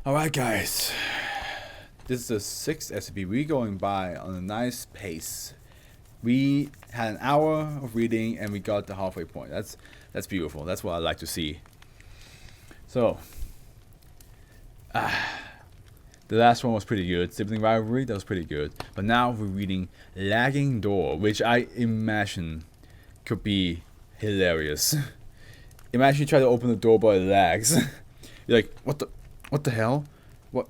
Alright guys, this is the 6th SCP. We're going by on a nice pace. We had an hour of reading and we got the halfway point. That's beautiful. That's what I like to see. So, the last one was pretty good. Sibling Rivalry, that was pretty good. But now we're reading Lagging Door, which I imagine could be hilarious. Imagine you try to open the door but it lags. You're like, what the hell? What?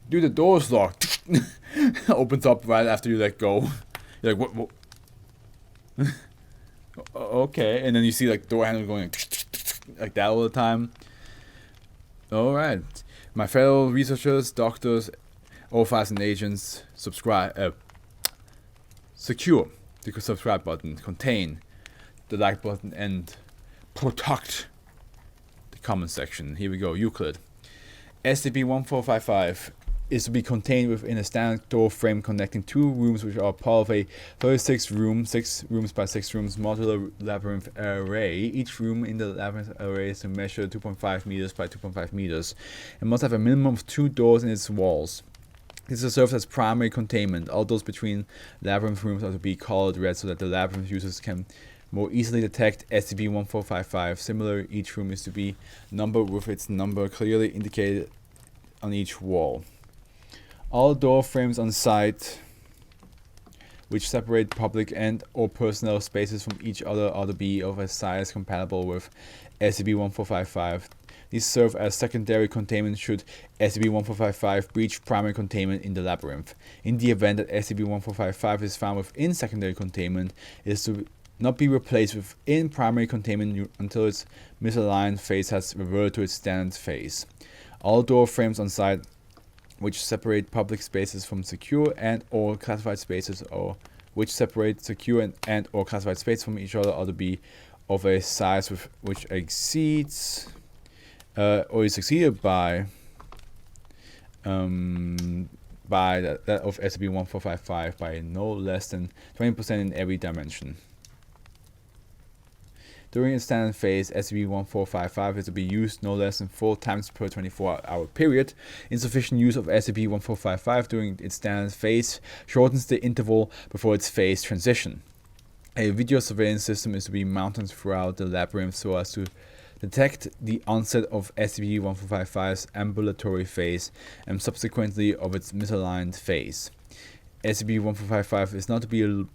Dude, the door's locked. Opens up right after you let go. You're like, what? Okay, and then you see like door handle going like that all the time. Alright. My fellow researchers, doctors, OFAs and agents, subscribe. Secure the subscribe button, contain the like button, and protect the comment section. Here we go. Euclid. SCP-1455 is to be contained within a standard door frame connecting two rooms which are part of a 36 rooms by 6 rooms modular labyrinth array. Each room in the labyrinth array is to measure 2.5 meters by 2.5 meters and must have a minimum of 2 doors in its walls. This is served as primary containment. All doors between labyrinth rooms are to be colored red so that the labyrinth users can more easily detect SCP-1455. Similar, each room is to be numbered with its number clearly indicated on each wall. All door frames on site which separate public and or personal spaces from each other are to be of a size compatible with SCP-1455. These serve as secondary containment should SCP-1455 breach primary containment in the labyrinth. In the event that SCP-1455 is found within secondary containment, it is to not be replaced within primary containment until its misaligned phase has reverted to its standard phase. All door frames on site which separate public spaces from secure and or classified spaces, or which separate secure and or classified spaces from each other, are to be of a size which exceeds or is exceeded by that of SCP-1455 by no less than 20% in every dimension. During its standard phase, SCP-1455 is to be used no less than 4 times per 24-hour period. Insufficient use of SCP-1455 during its standard phase shortens the interval before its phase transition. A video surveillance system is to be mounted throughout the labyrinth so as to detect the onset of SCP-1455's ambulatory phase and subsequently of its misaligned phase. SCP-1455 is not to be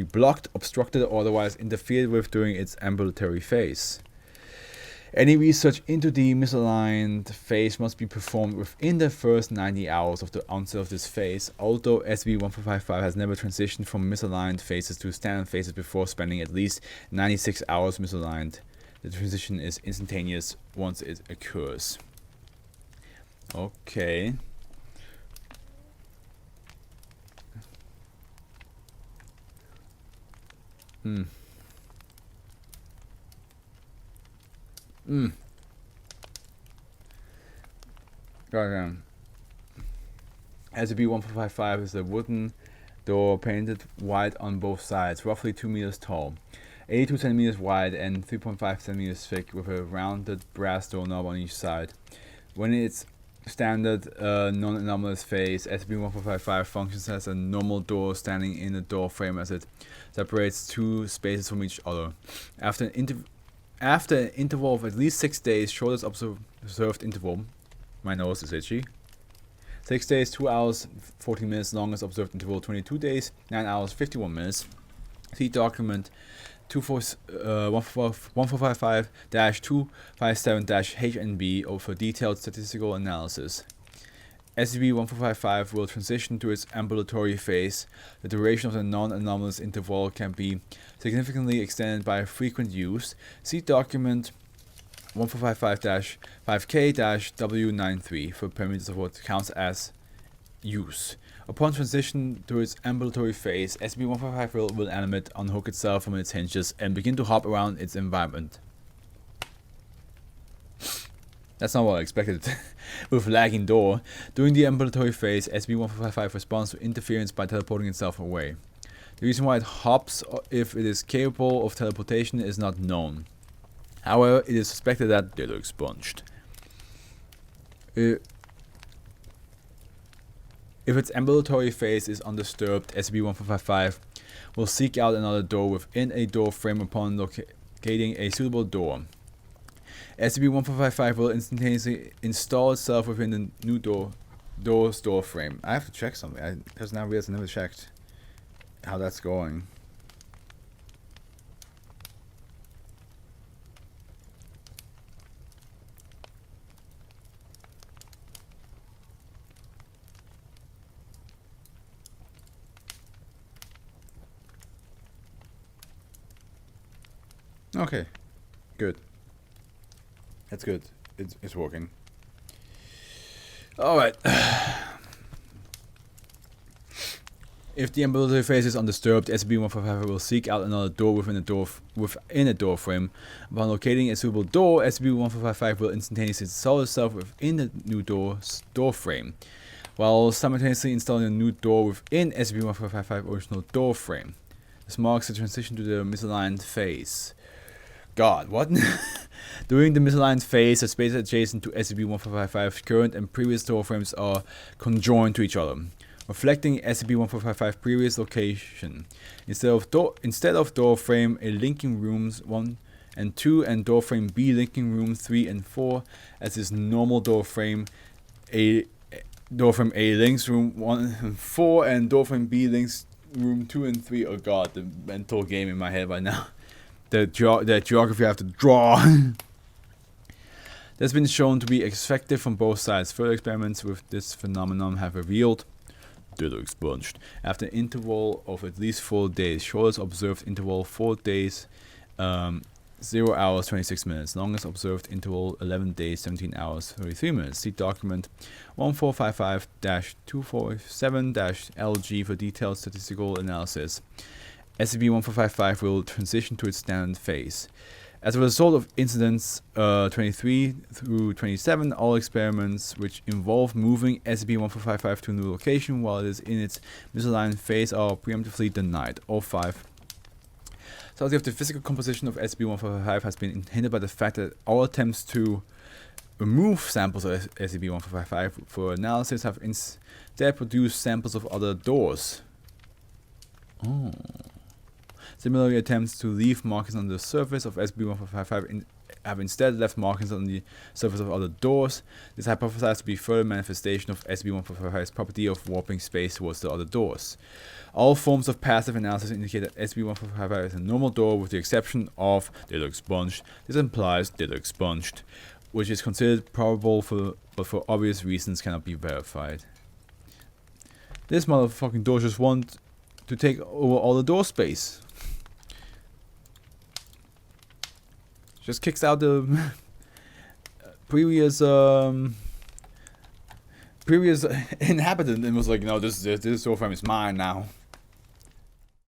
blocked, obstructed, or otherwise interfered with during its ambulatory phase. Any research into the misaligned phase must be performed within the first 90 hours of the onset of this phase. Although SCP-1455 has never transitioned from misaligned phases to standard phases before spending at least 96 hours misaligned, the transition is instantaneous once it occurs. Okay. Goddamn. SCP-1455 is a wooden door painted white on both sides, roughly 2 meters tall, 82 centimeters wide, and 3.5 centimeters thick, with a rounded brass doorknob on each side. When its standard non-anomalous phase, SCP-1455 functions as a normal door standing in the door frame as it separates 2 spaces from each other. After an interval of at least 6 days, shortest observed interval, my nose is itchy, 6 days, 2 hours, 14 minutes, longest observed interval, 22 days, 9 hours, 51 minutes. See document 1455-257-HNB for detailed statistical analysis. SCP-1455 will transition to its ambulatory phase. The duration of the non-anomalous interval can be significantly extended by frequent use. See document 1455-5K-W93 for parameters of what counts as use. Upon transition to its ambulatory phase, SCP-1455 will animate, unhook itself from its hinges, and begin to hop around its environment. That's not what I expected. With lagging door, during the ambulatory phase, SCP-1455 responds to interference by teleporting itself away. The reason why it hops, if it is capable of teleportation, is not known. However, it is suspected that they look expunged. If its ambulatory phase is undisturbed, SCP-1455 will seek out another door within a door frame upon locating a suitable door. SCP-1455 will instantaneously install itself within the new door's door frame. I have to check something. Because now I never checked how that's going. Okay, good. That's good. It's working. Alright. If the ambulatory phase is undisturbed, SCP-1455 will seek out another door within a door frame. Upon locating a suitable door, SCP-1455 will instantaneously install itself within the new door frame, while simultaneously installing a new door within SCP-1455 original door frame. This marks the transition to the misaligned phase. God, what? During the misaligned phase, the space adjacent to SCP-1455's current and previous door frames are conjoined to each other, reflecting SCP-1455's previous location. Instead of door frame A linking rooms 1 and 2 and door frame B linking room 3 and 4 as its normal door frame A links room 1 and 4 and door frame B links room 2 and 3. Oh god, the mental game in my head right now. The geography I have to draw. That's been shown to be effective from both sides. Further experiments with this phenomenon have revealed ditto expunged after an interval of at least 4 days. Shortest observed interval 4 days, 0 hours 26 minutes. Longest observed interval 11 days 17 hours 33 minutes. See document 1455-247-LG for detailed statistical analysis. SCP-1455 will transition to its standard phase. As a result of incidents 23 through 27, all experiments which involve moving SCP-1455 to a new location while it is in its misaligned phase are preemptively denied. All 5. Study of the physical composition of SCP-1455 has been hindered by the fact that all attempts to remove samples of SCP-1455 for analysis have instead produced samples of other doors. Oh. Similarly, attempts to leave markings on the surface of SCP-1455 have instead left markings on the surface of other doors. This is hypothesized to be further manifestation of SCP-1455's property of warping space towards the other doors. All forms of passive analysis indicate that SCP-1455 is a normal door with the exception of ditto expunged. This implies ditto expunged, which is considered probable but for obvious reasons cannot be verified. This motherfucking door just wants to take over all the door space. Just kicks out the previous inhabitant and was like, no, this door frame is mine now.